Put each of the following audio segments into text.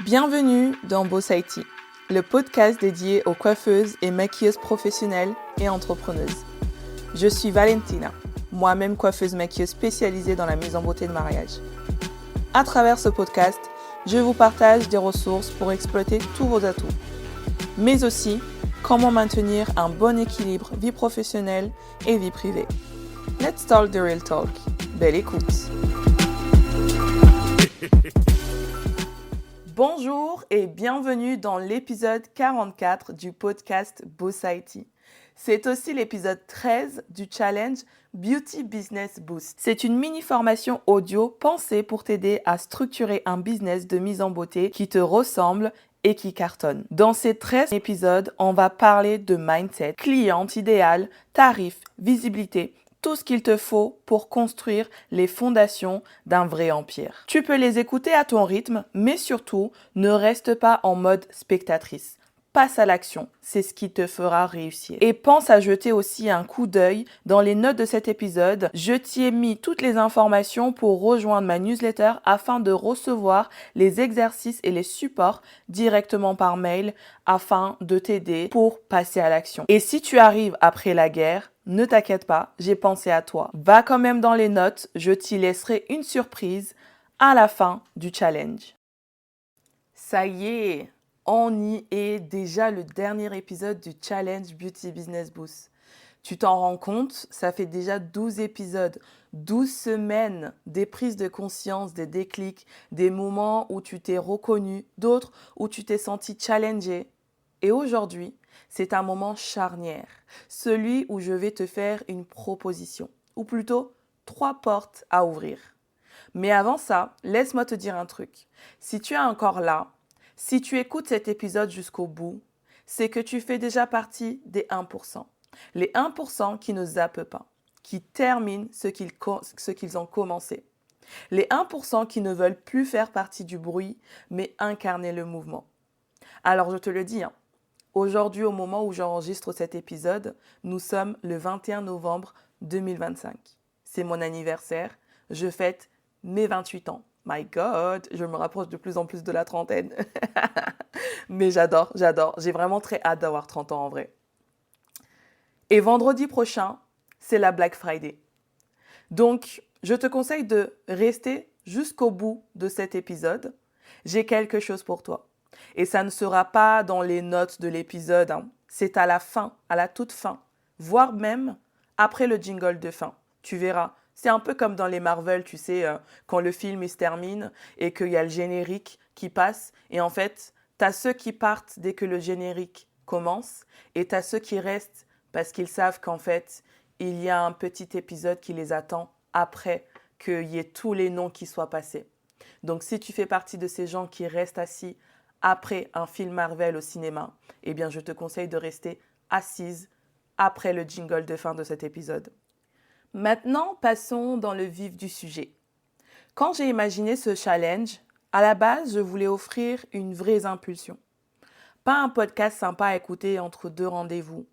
Bienvenue dans Boss IT, le podcast dédié aux coiffeuses et maquilleuses professionnelles et entrepreneuses. Je suis Valentina, moi-même coiffeuse maquilleuse spécialisée dans la mise en beauté de mariage. À travers ce podcast, je vous partage des ressources pour exploiter tous vos atouts, mais aussi comment maintenir un bon équilibre vie professionnelle et vie privée. Let's talk the real talk. Belle écoute. Bonjour et bienvenue dans l'épisode 44 du podcast Boss IT. C'est aussi l'épisode 13 du challenge Beauty Business Boost. C'est une mini-formation audio pensée pour t'aider à structurer un business de mise en beauté qui te ressemble et qui cartonne. Dans ces 13 épisodes, on va parler de mindset, cliente idéale, tarifs, visibilité, tout ce qu'il te faut pour construire les fondations d'un vrai empire. Tu peux les écouter à ton rythme, mais surtout, ne reste pas en mode spectatrice. Passe à l'action, c'est ce qui te fera réussir. Et pense à jeter aussi un coup d'œil dans les notes de cet épisode. Je t'y ai mis toutes les informations pour rejoindre ma newsletter afin de recevoir les exercices et les supports directement par mail afin de t'aider pour passer à l'action. Et si tu arrives après la guerre, ne t'inquiète pas, j'ai pensé à toi. Va quand même dans les notes, je t'y laisserai une surprise à la fin du challenge. Ça y est, on y est, déjà le dernier épisode du challenge Beauty Business Boost. Tu t'en rends compte, ça fait déjà 12 épisodes, 12 semaines, des prises de conscience, des déclics, des moments où tu t'es reconnu, d'autres où tu t'es senti challengé. Et aujourd'hui, c'est un moment charnière, celui où je vais te faire une proposition, ou plutôt 3 portes à ouvrir. Mais avant ça, laisse-moi te dire un truc. Si tu es encore là, si tu écoutes cet épisode jusqu'au bout, c'est que tu fais déjà partie des 1%. Les 1% qui ne zappent pas, qui terminent ce qu'ils ont commencé. Les 1% qui ne veulent plus faire partie du bruit, mais incarner le mouvement. Alors je te le dis, aujourd'hui, au moment où j'enregistre cet épisode, nous sommes le 21 novembre 2025. C'est mon anniversaire, je fête mes 28 ans. My God, je me rapproche de plus en plus de la trentaine. Mais j'adore. J'ai vraiment très hâte d'avoir 30 ans en vrai. Et vendredi prochain, c'est la Black Friday. Donc, je te conseille de rester jusqu'au bout de cet épisode. J'ai quelque chose pour toi. Et ça ne sera pas dans les notes de l'épisode. C'est à la fin, à la toute fin. Voire même après le jingle de fin. Tu verras. C'est un peu comme dans les Marvel, tu sais, quand le film il se termine et qu'il y a le générique qui passe. Et en fait, tu as ceux qui partent dès que le générique commence et tu as ceux qui restent parce qu'ils savent qu'en fait, il y a un petit épisode qui les attend après qu'il y ait tous les noms qui soient passés. Donc si tu fais partie de ces gens qui restent assis après un film Marvel au cinéma, eh bien je te conseille de rester assise après le jingle de fin de cet épisode. Maintenant, passons dans le vif du sujet. Quand j'ai imaginé ce challenge, à la base, je voulais offrir une vraie impulsion. Pas un podcast sympa à écouter entre deux rendez-vous,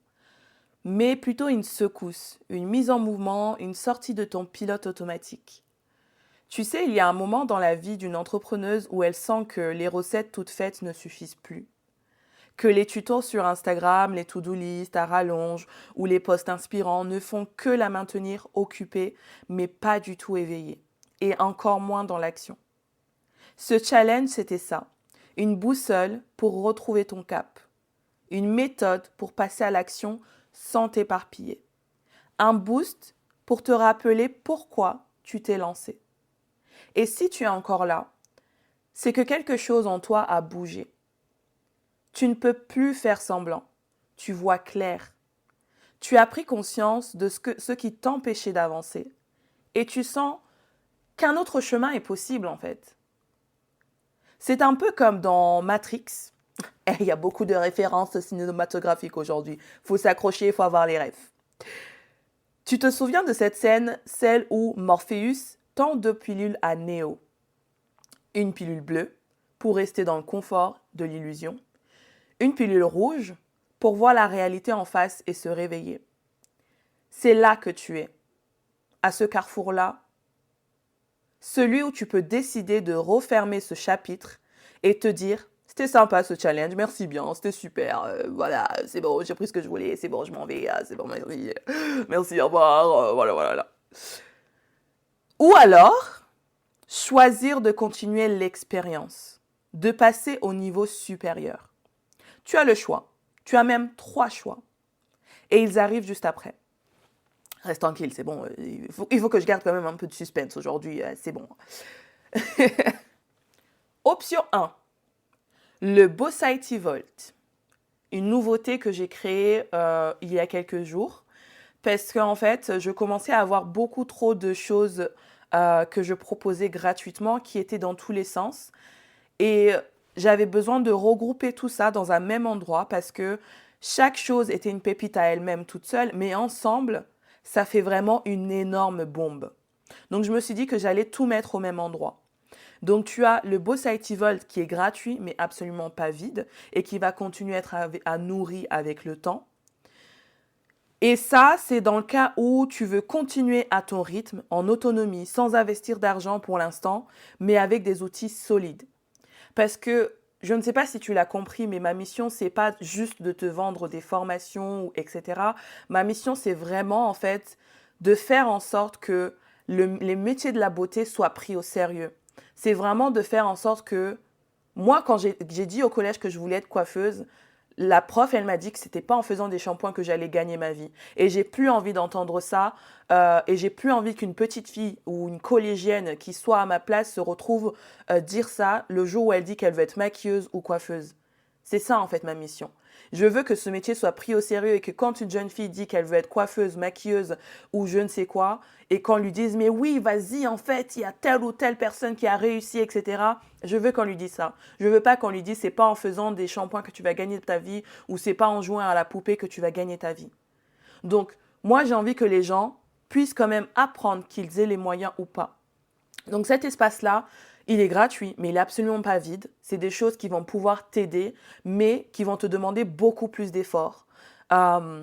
mais plutôt une secousse, une mise en mouvement, une sortie de ton pilote automatique. Tu sais, il y a un moment dans la vie d'une entrepreneuse où elle sent que les recettes toutes faites ne suffisent plus. Que les tutos sur Instagram, les to-do list à rallonge ou les posts inspirants ne font que la maintenir occupée, mais pas du tout éveillée. Et encore moins dans l'action. Ce challenge, c'était ça. Une boussole pour retrouver ton cap. Une méthode pour passer à l'action sans t'éparpiller. Un boost pour te rappeler pourquoi tu t'es lancé. Et si tu es encore là, c'est que quelque chose en toi a bougé. Tu ne peux plus faire semblant. Tu vois clair. Tu as pris conscience de ce qui t'empêchait d'avancer. Et tu sens qu'un autre chemin est possible en fait. C'est un peu comme dans Matrix. Il y a beaucoup de références cinématographiques aujourd'hui. Il faut s'accrocher, il faut avoir les rêves. Tu te souviens de cette scène, celle où Morpheus tend 2 pilules à Neo. Une pilule bleue pour rester dans le confort de l'illusion. Une pilule rouge pour voir la réalité en face et se réveiller. C'est là que tu es, à ce carrefour-là, celui où tu peux décider de refermer ce chapitre et te dire, c'était sympa ce challenge, merci bien, c'était super, voilà, c'est bon, j'ai pris ce que je voulais, c'est bon, je m'en vais, c'est bon, merci, merci, au revoir, voilà, voilà. Ou alors, choisir de continuer l'expérience, de passer au niveau supérieur. Tu as le choix, tu as même 3 choix, et ils arrivent juste après. Reste tranquille, c'est bon, il faut que je garde quand même un peu de suspense aujourd'hui, c'est bon. Option 1, le Bossaity Vault. Une nouveauté que j'ai créée il y a quelques jours parce qu'en fait, je commençais à avoir beaucoup trop de choses que je proposais gratuitement qui étaient dans tous les sens. Et j'avais besoin de regrouper tout ça dans un même endroit parce que chaque chose était une pépite à elle-même toute seule, mais ensemble, ça fait vraiment une énorme bombe. Donc je me suis dit que j'allais tout mettre au même endroit. Donc tu as le Bossaity Vault qui est gratuit mais absolument pas vide et qui va continuer à être nourri avec le temps. Et ça, c'est dans le cas où tu veux continuer à ton rythme, en autonomie, sans investir d'argent pour l'instant, mais avec des outils solides. Parce que je ne sais pas si tu l'as compris, mais ma mission, c'est pas juste de te vendre des formations, etc. Ma mission, c'est vraiment, en fait, de faire en sorte que les métiers de la beauté soient pris au sérieux. C'est vraiment de faire en sorte que, moi, quand j'ai dit au collège que je voulais être coiffeuse, la prof, elle m'a dit que c'était pas en faisant des shampoings que j'allais gagner ma vie. Et j'ai plus envie d'entendre ça. Et j'ai plus envie qu'une petite fille ou une collégienne qui soit à ma place se retrouve dire ça le jour où elle dit qu'elle veut être maquilleuse ou coiffeuse. C'est ça en fait ma mission. Je veux que ce métier soit pris au sérieux et que quand une jeune fille dit qu'elle veut être coiffeuse, maquilleuse ou je ne sais quoi, et qu'on lui dise mais oui, vas-y, en fait, il y a telle ou telle personne qui a réussi, etc. Je veux qu'on lui dise ça. Je veux pas qu'on lui dise c'est pas en faisant des shampoings que tu vas gagner ta vie ou c'est pas en jouant à la poupée que tu vas gagner ta vie. Donc, moi, j'ai envie que les gens puissent quand même apprendre qu'ils aient les moyens ou pas. Donc cet espace-là, il est gratuit, mais il n'est absolument pas vide. C'est des choses qui vont pouvoir t'aider, mais qui vont te demander beaucoup plus d'efforts,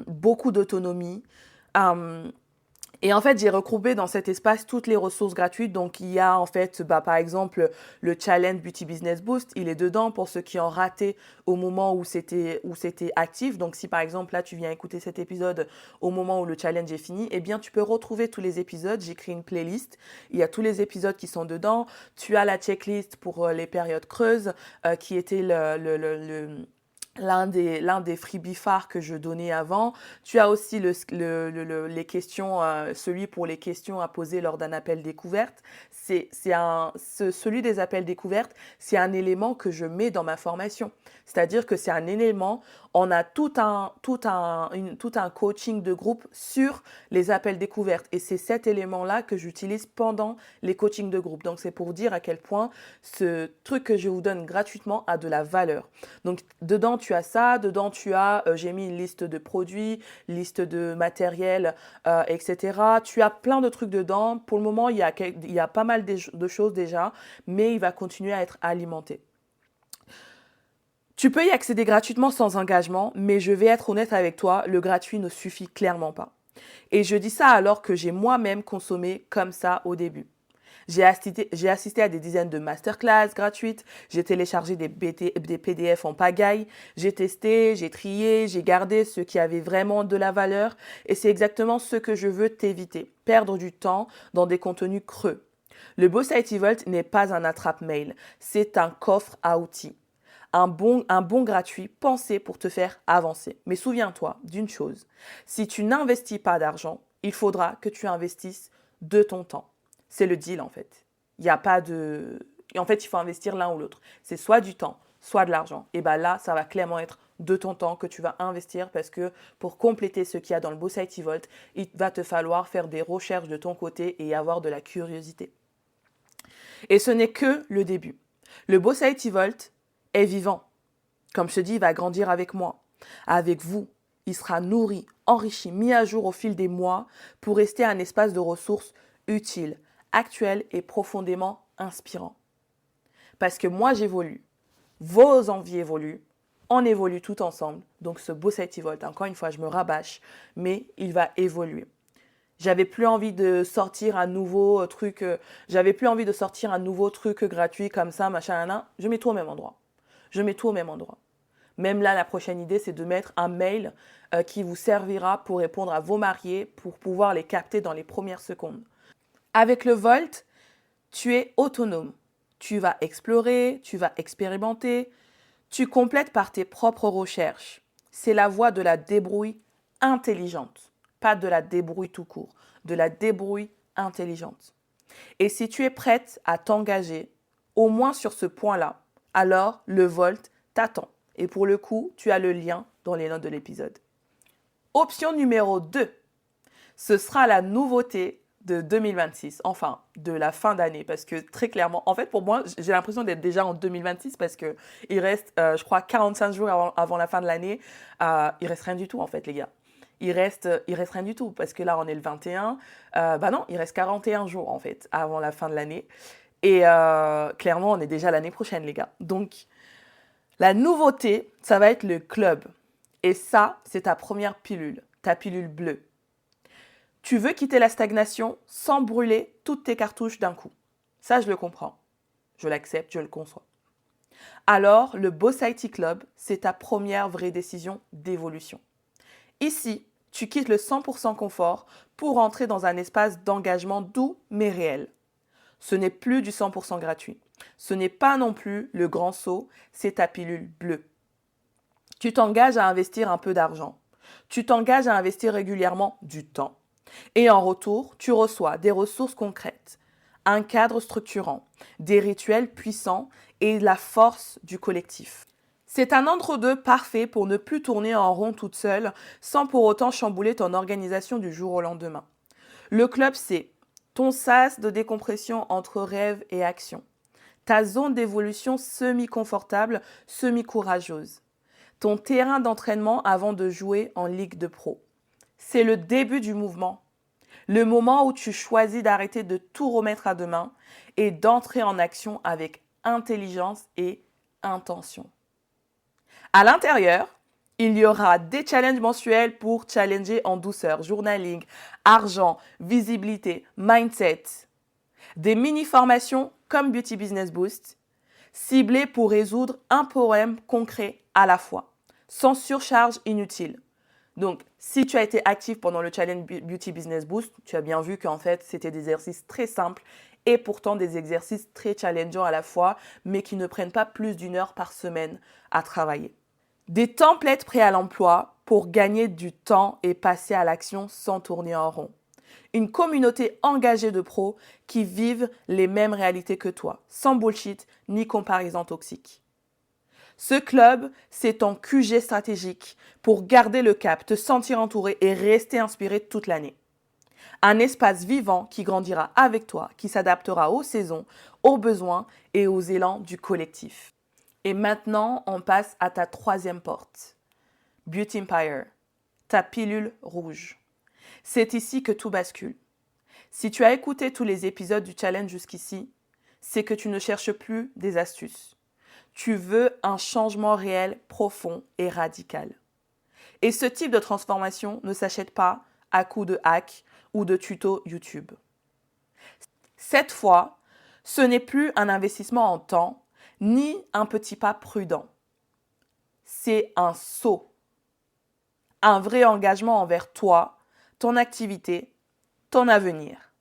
beaucoup d'autonomie. Euh, et en fait, j'ai regroupé dans cet espace toutes les ressources gratuites. Donc, il y a en fait, par exemple, le Challenge Beauty Business Boost. Il est dedans pour ceux qui ont raté au moment où c'était actif. Donc, si par exemple, là, tu viens écouter cet épisode au moment où le challenge est fini, eh bien, tu peux retrouver tous les épisodes. J'ai créé une playlist. Il y a tous les épisodes qui sont dedans. Tu as la checklist pour les périodes creuses qui était l'un des freebies phares que je donnais avant. Tu as aussi les questions, celui pour les questions à poser lors d'un appel découverte. Celui des appels découvertes, c'est un élément que je mets dans ma formation. C'est-à-dire que c'est un élément, on a tout un coaching de groupe sur les appels découvertes. Et c'est cet élément-là que j'utilise pendant les coachings de groupe. Donc, c'est pour dire à quel point ce truc que je vous donne gratuitement a de la valeur. Donc, dedans, tu as ça. Dedans, tu as, j'ai mis une liste de produits, liste de matériel, etc. Tu as plein de trucs dedans. Pour le moment, il y a pas mal de choses déjà, mais il va continuer à être alimenté. Tu peux y accéder gratuitement sans engagement, mais je vais être honnête avec toi, le gratuit ne suffit clairement pas. Et je dis ça alors que j'ai moi-même consommé comme ça au début. J'ai assisté à des dizaines de masterclass gratuites, j'ai téléchargé des PDF en pagaille, j'ai testé, j'ai trié, j'ai gardé ce qui avait vraiment de la valeur et c'est exactement ce que je veux t'éviter, perdre du temps dans des contenus creux. Le Bossaity Vault n'est pas un attrape-mail, c'est un coffre à outils. Un bon gratuit pensé pour te faire avancer. Mais souviens-toi d'une chose, si tu n'investis pas d'argent, il faudra que tu investisses de ton temps. C'est le deal en fait. Il n'y a pas de... En fait, il faut investir l'un ou l'autre. C'est soit du temps, soit de l'argent. Et bien là, ça va clairement être de ton temps que tu vas investir parce que pour compléter ce qu'il y a dans le Bossaity Vault, il va te falloir faire des recherches de ton côté et avoir de la curiosité. Et ce n'est que le début. Le Bossaity Vault est vivant. Comme je te dis, il va grandir avec moi, avec vous. Il sera nourri, enrichi, mis à jour au fil des mois pour rester un espace de ressources utile, actuel et profondément inspirant. Parce que moi j'évolue, vos envies évoluent, on évolue tout ensemble. Donc ce Bossaity Vault, encore une fois, je me rabâche, mais il va évoluer. J'avais plus envie de sortir un nouveau truc, j'avais plus envie de sortir un nouveau truc gratuit comme ça, machin, nan, nan. Je mets tout au même endroit. Je mets tout au même endroit. Même là, la prochaine idée, c'est de mettre un mail qui vous servira pour répondre à vos mariés, pour pouvoir les capter dans les premières secondes. Avec le Volt, tu es autonome. Tu vas explorer, tu vas expérimenter, tu complètes par tes propres recherches. C'est la voie de la débrouille intelligente, pas de la débrouille tout court, de la débrouille intelligente. Et si tu es prête à t'engager, au moins sur ce point-là, alors le Volt t'attend. Et pour le coup, tu as le lien dans les notes de l'épisode. Option numéro 2, ce sera la nouveauté de 2026, enfin de la fin d'année, parce que très clairement, en fait pour moi, j'ai l'impression d'être déjà en 2026 parce que il reste, je crois, 45 jours avant la fin de l'année. Il reste rien du tout en fait, les gars. Il reste rien du tout parce que là on est le 21. Bah non, il reste 41 jours en fait avant la fin de l'année. Et clairement, on est déjà l'année prochaine, les gars. Donc, la nouveauté, ça va être le club. Et ça, c'est ta première pilule, ta pilule bleue. Tu veux quitter la stagnation sans brûler toutes tes cartouches d'un coup. Ça, je le comprends. Je l'accepte, je le conçois. Alors, le Boss IT Club, c'est ta première vraie décision d'évolution. Ici, tu quittes le 100% confort pour entrer dans un espace d'engagement doux mais réel. Ce n'est plus du 100% gratuit. Ce n'est pas non plus le grand saut, c'est ta pilule bleue. Tu t'engages à investir un peu d'argent. Tu t'engages à investir régulièrement du temps. Et en retour, tu reçois des ressources concrètes, un cadre structurant, des rituels puissants et la force du collectif. C'est un entre-deux parfait pour ne plus tourner en rond toute seule sans pour autant chambouler ton organisation du jour au lendemain. Le club, c'est ton sas de décompression entre rêve et action. Ta zone d'évolution semi-confortable, semi-courageuse. Ton terrain d'entraînement avant de jouer en Ligue de Pro. C'est le début du mouvement. Le moment où tu choisis d'arrêter de tout remettre à demain et d'entrer en action avec intelligence et intention. À l'intérieur, il y aura des challenges mensuels pour challenger en douceur, journaling, argent, visibilité, mindset. Des mini-formations comme Beauty Business Boost, ciblées pour résoudre un problème concret à la fois, sans surcharge inutile. Donc, si tu as été actif pendant le challenge Beauty Business Boost, tu as bien vu qu'en fait, c'était des exercices très simples et pourtant des exercices très challengeants à la fois, mais qui ne prennent pas plus d'1 heure par semaine à travailler. Des templates prêts à l'emploi pour gagner du temps et passer à l'action sans tourner en rond. Une communauté engagée de pros qui vivent les mêmes réalités que toi, sans bullshit ni comparaison toxique. Ce club, c'est ton QG stratégique pour garder le cap, te sentir entouré et rester inspiré toute l'année. Un espace vivant qui grandira avec toi, qui s'adaptera aux saisons, aux besoins et aux élans du collectif. Et maintenant, on passe à ta troisième porte. Beauty Empire, ta pilule rouge. C'est ici que tout bascule. Si tu as écouté tous les épisodes du challenge jusqu'ici, c'est que tu ne cherches plus des astuces. Tu veux un changement réel, profond et radical. Et ce type de transformation ne s'achète pas à coups de hack ou de tutos YouTube. Cette fois, ce n'est plus un investissement en temps, ni un petit pas prudent. C'est un saut. Un vrai engagement envers toi, ton activité, ton avenir.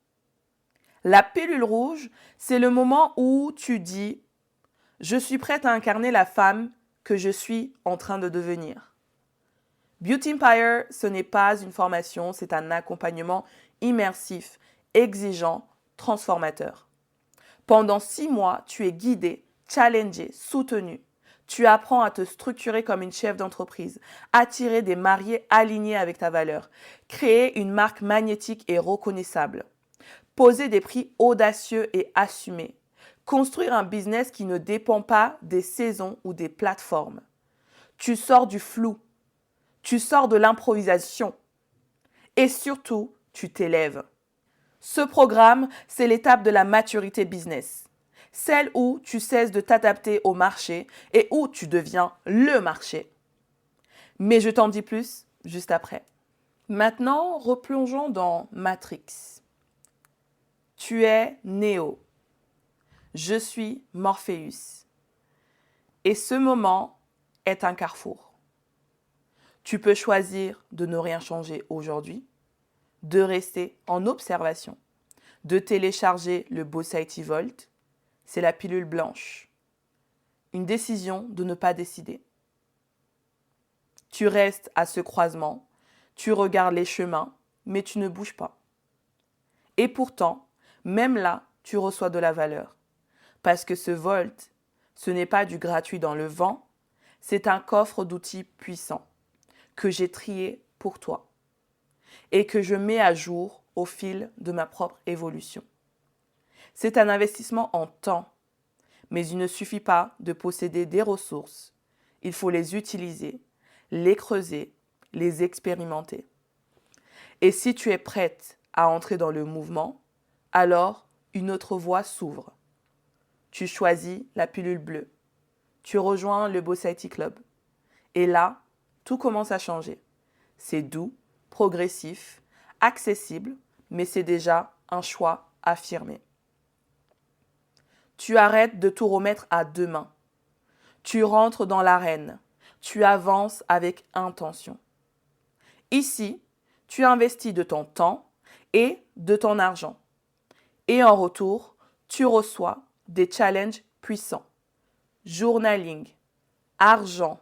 La pilule rouge, c'est le moment où tu dis « Je suis prête à incarner la femme que je suis en train de devenir ». Beauty Empire, ce n'est pas une formation, c'est un accompagnement immersif, exigeant, transformateur. Pendant 6 mois, tu es guidé, challengé, soutenu. Tu apprends à te structurer comme une chef d'entreprise, attirer des mariés alignés avec ta valeur, créer une marque magnétique et reconnaissable, poser des prix audacieux et assumés, construire un business qui ne dépend pas des saisons ou des plateformes. Tu sors du flou, tu sors de l'improvisation et surtout, tu t'élèves. Ce programme, c'est l'étape de la maturité business. Celle où tu cesses de t'adapter au marché et où tu deviens le marché. Mais je t'en dis plus juste après. Maintenant, replongeons dans Matrix. Tu es Neo. Je suis Morpheus. Et ce moment est un carrefour. Tu peux choisir de ne rien changer aujourd'hui, de rester en observation, de télécharger le Bossaity Vault. C'est la pilule blanche. Une décision de ne pas décider. Tu restes à ce croisement, tu regardes les chemins, mais tu ne bouges pas. Et pourtant, même là, tu reçois de la valeur. Parce que ce Volt, ce n'est pas du gratuit dans le vent, c'est un coffre d'outils puissants que j'ai trié pour toi et que je mets à jour au fil de ma propre évolution. C'est un investissement en temps, mais il ne suffit pas de posséder des ressources. Il faut les utiliser, les creuser, les expérimenter. Et si tu es prête à entrer dans le mouvement, alors une autre voie s'ouvre. Tu choisis la pilule bleue. Tu rejoins le Bossaity Club. Et là, tout commence à changer. C'est doux, progressif, accessible, mais c'est déjà un choix affirmé. Tu arrêtes de tout remettre à deux mains. Tu rentres dans l'arène. Tu avances avec intention. Ici, tu investis de ton temps et de ton argent. Et en retour, tu reçois des challenges puissants. Journaling, argent,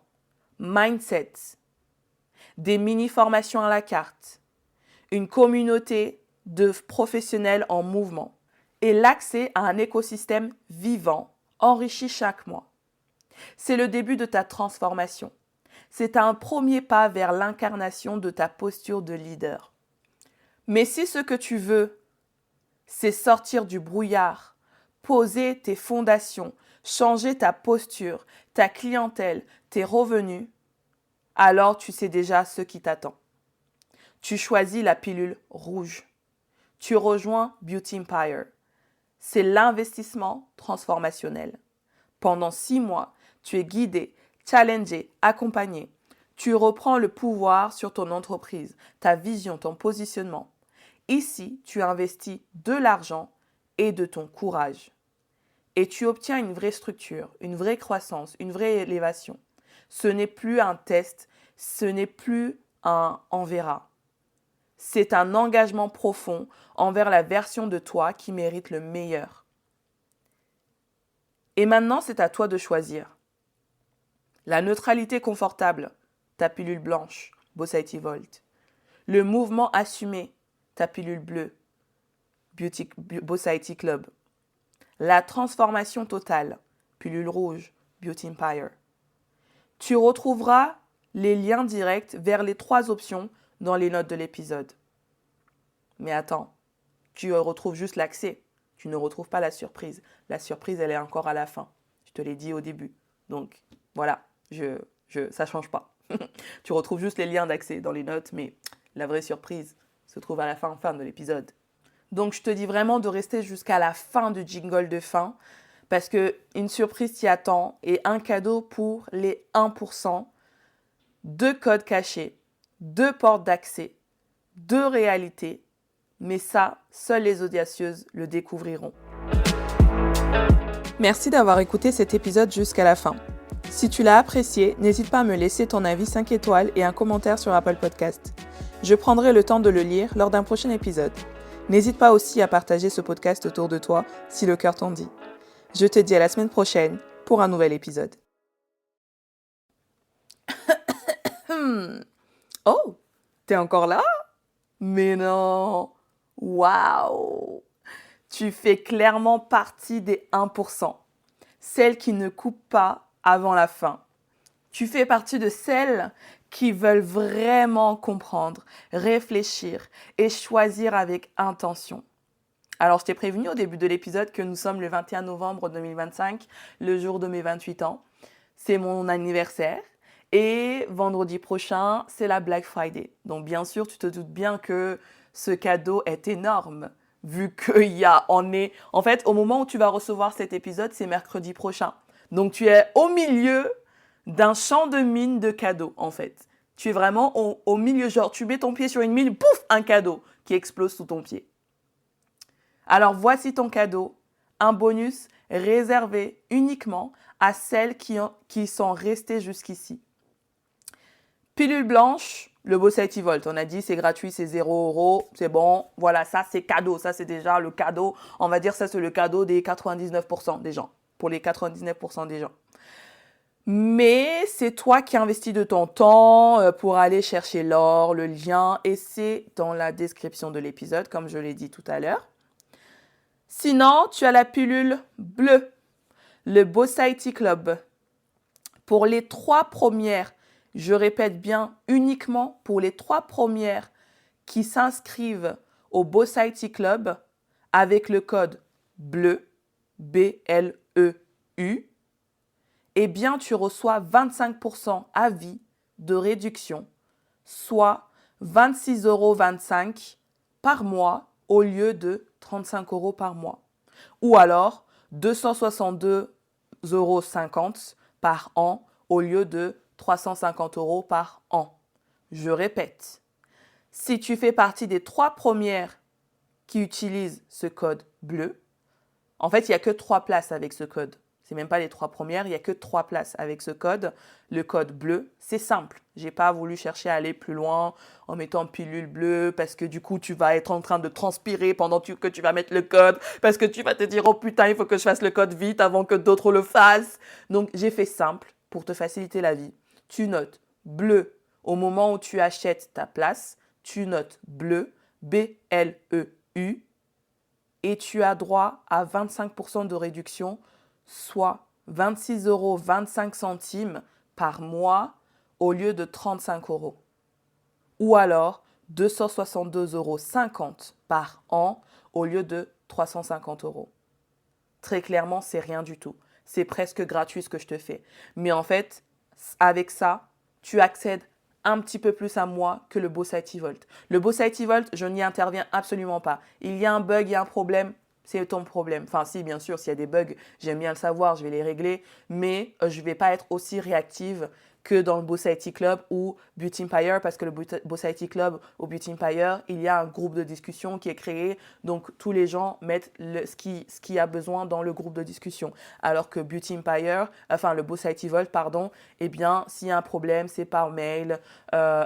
mindset, des mini-formations à la carte, une communauté de professionnels en mouvement et l'accès à un écosystème vivant, enrichi chaque mois. C'est le début de ta transformation. C'est un premier pas vers l'incarnation de ta posture de leader. Mais si ce que tu veux, c'est sortir du brouillard, poser tes fondations, changer ta posture, ta clientèle, tes revenus, alors tu sais déjà ce qui t'attend. Tu choisis la pilule rouge. Tu rejoins Beauty Empire. C'est l'investissement transformationnel. Pendant 6 mois, tu es guidé, challengé, accompagné. Tu reprends le pouvoir sur ton entreprise, ta vision, ton positionnement. Ici, tu investis de l'argent et de ton courage. Et tu obtiens une vraie structure, une vraie croissance, une vraie élévation. Ce n'est plus un test, ce n'est plus un on verra. C'est un engagement profond envers la version de toi qui mérite le meilleur. Et maintenant, c'est à toi de choisir. La neutralité confortable, ta pilule blanche, Bossaity Vault. Le mouvement assumé, ta pilule bleue, Bossaity Club. La transformation totale, pilule rouge, Beauty Empire. Tu retrouveras les liens directs vers les 3 options dans les notes de l'épisode. Mais attends, tu retrouves juste l'accès. Tu ne retrouves pas la surprise. La surprise, elle est encore à la fin. Je te l'ai dit au début. Donc, voilà, ça ne change pas. Tu retrouves juste les liens d'accès dans les notes, mais la vraie surprise se trouve à la fin de l'épisode. Donc, je te dis vraiment de rester jusqu'à la fin du jingle de fin parce qu'une surprise t'y attend et un cadeau pour les 1%, 2 codes cachés, 2 portes d'accès, 2 réalités. Mais ça, seules les audacieuses le découvriront. Merci d'avoir écouté cet épisode jusqu'à la fin. Si tu l'as apprécié, n'hésite pas à me laisser ton avis 5 étoiles et un commentaire sur Apple Podcast. Je prendrai le temps de le lire lors d'un prochain épisode. N'hésite pas aussi à partager ce podcast autour de toi si le cœur t'en dit. Je te dis à la semaine prochaine pour un nouvel épisode. Oh, t'es encore là? Mais non! Waouh! Tu fais clairement partie des 1%, celles qui ne coupent pas avant la fin. Tu fais partie de celles qui veulent vraiment comprendre, réfléchir et choisir avec intention. Alors, je t'ai prévenu au début de l'épisode que nous sommes le 21 novembre 2025, le jour de mes 28 ans. C'est mon anniversaire. Et vendredi prochain, c'est la Black Friday. Donc, bien sûr, tu te doutes bien que ce cadeau est énorme. Vu en fait, au moment où tu vas recevoir cet épisode, c'est mercredi prochain. Donc, tu es au milieu d'un champ de mines de cadeaux, en fait. Tu es vraiment au milieu, genre tu mets ton pied sur une mine, pouf, un cadeau qui explose sous ton pied. Alors voici ton cadeau, un bonus réservé uniquement à celles qui sont restées jusqu'ici. Pilule blanche, le Bossality Vault. On a dit c'est gratuit, c'est 0 €, c'est bon. Voilà, ça c'est cadeau. Ça c'est déjà le cadeau. On va dire ça c'est le cadeau des 99% des gens. Pour les 99% des gens. Mais c'est toi qui investis de ton temps pour aller chercher l'or, le lien, et c'est dans la description de l'épisode, comme je l'ai dit tout à l'heure. Sinon, tu as la pilule bleue, le Bossality Club. Pour les 3 premières, je répète bien, uniquement pour les 3 premières qui s'inscrivent au Bossality Club avec le code BLEU, B-L-E-U, eh bien, tu reçois 25% à vie de réduction, soit 26,25 € par mois au lieu de 35 € par mois. Ou alors 262,50 € par an au lieu de 350 € par an. Je répète, si tu fais partie des 3 premières qui utilisent ce code bleu, en fait, il n'y a que 3 places avec ce code. C'est même pas les 3 premières, il n'y a que 3 places avec ce code. Le code bleu, c'est simple. J'ai pas voulu chercher à aller plus loin en mettant pilule bleue parce que du coup, tu vas être en train de transpirer pendant que tu vas mettre le code parce que tu vas te dire, oh putain, il faut que je fasse le code vite avant que d'autres le fassent. Donc, j'ai fait simple pour te faciliter la vie. Tu notes bleu au moment où tu achètes ta place. Tu notes bleu, B-L-E-U, et tu as droit à 25% de réduction, soit 26,25 € par mois au lieu de 35 €. Ou alors 262,50 € par an au lieu de 350 €. Très clairement, c'est rien du tout. C'est presque gratuit ce que je te fais. Mais en fait, avec ça, tu accèdes un petit peu plus à moi que le Bossality Vault. Le Bossality Vault, je n'y interviens absolument pas. Il y a un bug, il y a un problème, c'est ton problème. Enfin, si, bien sûr, s'il y a des bugs, j'aime bien le savoir, je vais les régler, mais je ne vais pas être aussi réactive que dans le Bossality Club ou Beauty Empire, parce que le Bossality Club ou Beauty Empire, il y a un groupe de discussion qui est créé, donc tous les gens mettent ce qui a besoin dans le groupe de discussion. Alors que Beauty Empire, enfin le Bossality Vault, pardon, eh bien, s'il y a un problème, c'est par mail,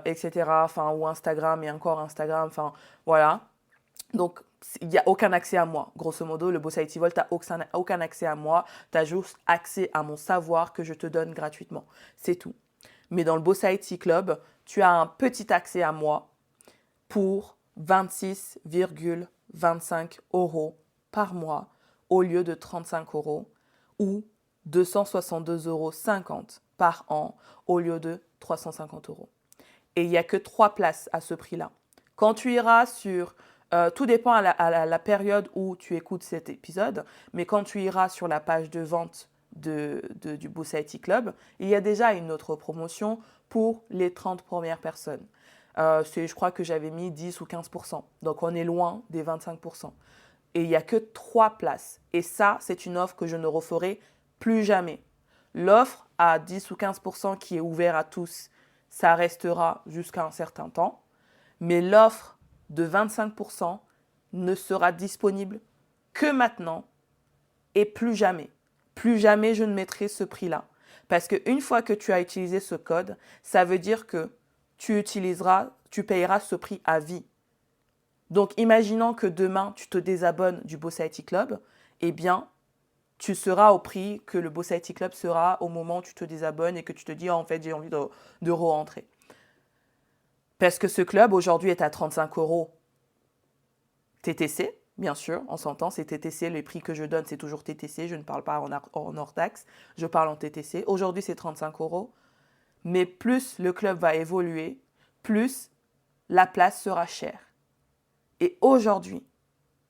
etc., enfin, ou Instagram, et encore Instagram, enfin, voilà. Donc, il n'y a aucun accès à moi. Grosso modo, le Bossality Vault, tu n'as aucun accès à moi. Tu as juste accès à mon savoir que je te donne gratuitement. C'est tout. Mais dans le Bossality Club, tu as un petit accès à moi pour 26,25 € par mois au lieu de 35 € ou 262,50 € par an au lieu de 350 €. Et il n'y a que 3 places à ce prix-là. Quand tu iras sur... tout dépend à la période où tu écoutes cet épisode, mais quand tu iras sur la page de vente du Bossality Club, il y a déjà une autre promotion pour les 30 premières personnes. Je crois que j'avais mis 10 ou 15%. Donc, on est loin des 25%. Et il n'y a que 3 places. Et ça, c'est une offre que je ne referai plus jamais. L'offre à 10 ou 15% qui est ouverte à tous, ça restera jusqu'à un certain temps. Mais l'offre de 25% ne sera disponible que maintenant et plus jamais. Plus jamais je ne mettrai ce prix-là. Parce qu'une fois que tu as utilisé ce code, ça veut dire que tu payeras ce prix à vie. Donc, imaginons que demain, tu te désabonnes du Bossality Club, eh bien, tu seras au prix que le Bossality Club sera au moment où tu te désabonnes et que tu te dis, oh, en fait, j'ai envie de re-rentrer. Parce que ce club, aujourd'hui, est à 35 € TTC. Bien sûr, on s'entend, c'est TTC, les prix que je donne, c'est toujours TTC, je ne parle pas en hors taxe, je parle en TTC. Aujourd'hui, c'est 35 €, mais plus le club va évoluer, plus la place sera chère. Et aujourd'hui,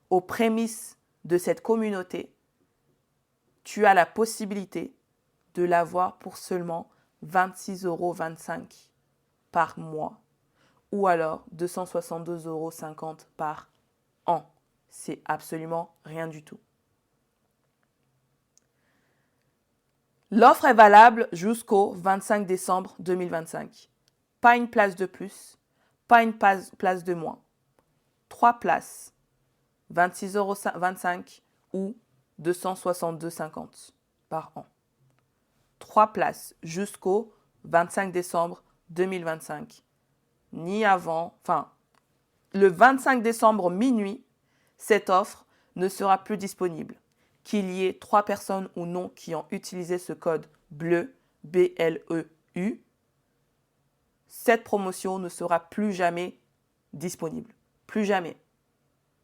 aux prémices de cette communauté, tu as la possibilité de l'avoir pour seulement 26,25 € par mois ou alors 262,50 € par an. C'est absolument rien du tout. L'offre est valable jusqu'au 25 décembre 2025. Pas une place de plus, pas une place de moins. 3 places, 26,25 € ou 262,50 € par an. 3 places jusqu'au 25 décembre 2025. Ni avant, le 25 décembre minuit, cette offre ne sera plus disponible. Qu'il y ait 3 personnes ou non qui ont utilisé ce code bleu, B-L-E-U, cette promotion ne sera plus jamais disponible. Plus jamais.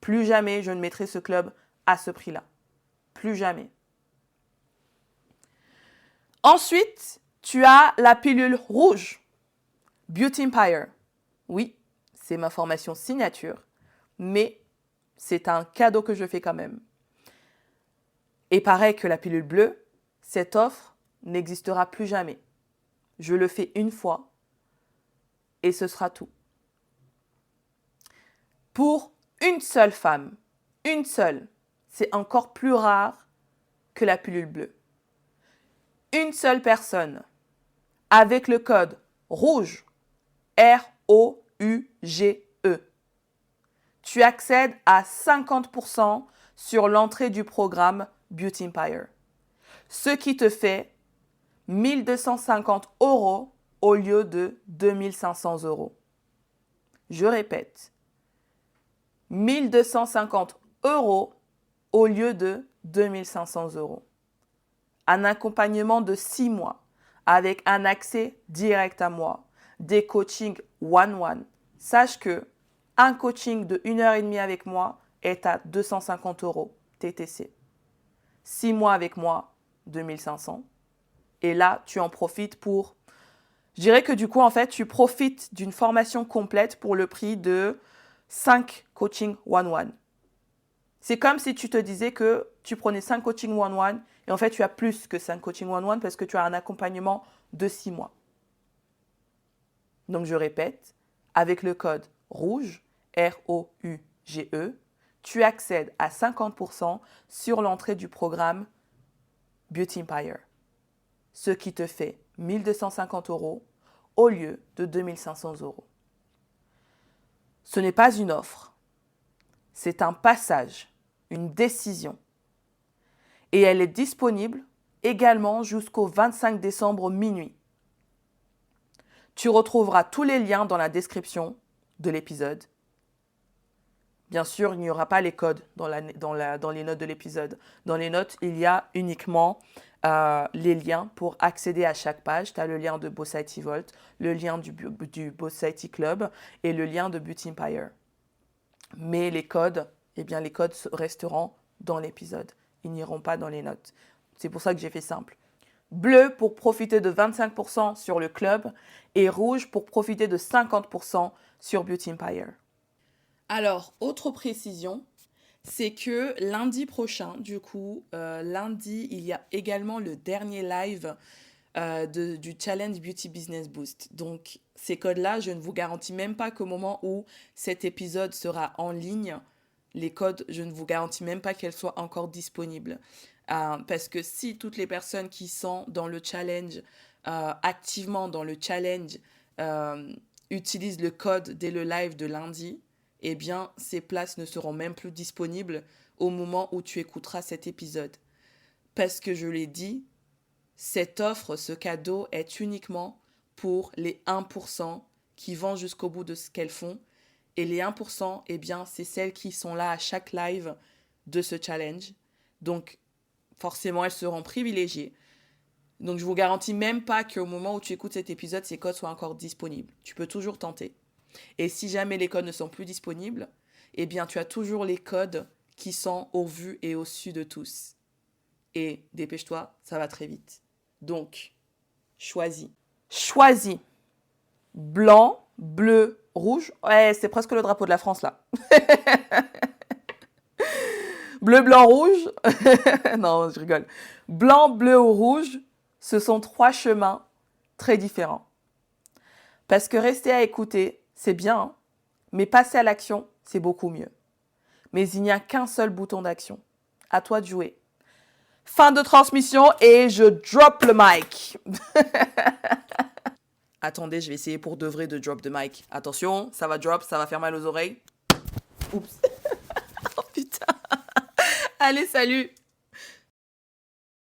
Plus jamais je ne mettrai ce club à ce prix-là. Plus jamais. Ensuite, tu as la pilule rouge, Beauty Empire. Oui, c'est ma formation signature, mais c'est un cadeau que je fais quand même. Et pareil que la pilule bleue, cette offre n'existera plus jamais. Je le fais une fois et ce sera tout. Pour une seule femme, une seule, c'est encore plus rare que la pilule bleue. Une seule personne, avec le code rouge, R-O-U-G-E, tu accèdes à 50% sur l'entrée du programme Beauty Empire, ce qui te fait 1 250 € au lieu de 2 500 €. Je répète, 1 250 € au lieu de 2 500 €. Un accompagnement de 6 mois avec un accès direct à moi, des coachings one-one. Sache que un coaching de 1h30 avec moi est à 250 € TTC. 6 mois avec moi, 2 500. Et là, tu en profites pour... Je dirais que du coup, en fait, tu profites d'une formation complète pour le prix de 5 coachings one-one. C'est comme si tu te disais que tu prenais 5 coachings one-one et en fait, tu as plus que 5 coachings one-one parce que tu as un accompagnement de 6 mois. Donc, je répète, avec le code rouge, R-O-U-G-E, tu accèdes à 50% sur l'entrée du programme Beauty Empire, ce qui te fait 1 250 € au lieu de 2 500 €. Ce n'est pas une offre, c'est un passage, une décision. Et elle est disponible également jusqu'au 25 décembre minuit. Tu retrouveras tous les liens dans la description de l'épisode. Bien sûr, il n'y aura pas les codes dans les notes de l'épisode. Dans les notes, il y a uniquement les liens pour accéder à chaque page. Tu as le lien de Bossaity Vault, le lien du Bossaity Club et le lien de Beauty Empire. Mais les codes resteront dans l'épisode. Ils n'iront pas dans les notes. C'est pour ça que j'ai fait simple. Bleu pour profiter de 25% sur le club et rouge pour profiter de 50% sur Beauty Empire. Alors, autre précision, c'est que lundi prochain, lundi, il y a également le dernier live du Challenge Beauty Business Boost. Donc, ces codes-là, je ne vous garantis même pas qu'au moment où cet épisode sera en ligne, les codes, je ne vous garantis même pas qu'elles soient encore disponibles. Parce que si toutes les personnes qui sont dans le challenge, activement dans le challenge, utilisent le code dès le live de lundi, eh bien, ces places ne seront même plus disponibles au moment où tu écouteras cet épisode. Parce que je l'ai dit, cette offre, ce cadeau est uniquement pour les 1% qui vont jusqu'au bout de ce qu'elles font. Et les 1%, eh bien, c'est celles qui sont là à chaque live de ce challenge. Donc, forcément, elles seront privilégiées. Donc, je ne vous garantis même pas qu'au moment où tu écoutes cet épisode, ces codes soient encore disponibles. Tu peux toujours tenter. Et si jamais les codes ne sont plus disponibles, eh bien, tu as toujours les codes qui sont au vu et au su de tous. Et dépêche-toi, ça va très vite. Donc, choisis. Choisis. Blanc, bleu, rouge. Ouais, c'est presque le drapeau de la France, là. Bleu, blanc, rouge. Non, je rigole. Blanc, bleu ou rouge, ce sont 3 chemins très différents. Parce que rester à écouter, c'est bien, hein, mais passer à l'action, c'est beaucoup mieux. Mais il n'y a qu'un seul bouton d'action. À toi de jouer. Fin de transmission et je drop le mic. Attendez, je vais essayer pour de vrai de drop the mic. Attention, ça va drop, ça va faire mal aux oreilles. Oups. Oh putain. Allez, salut.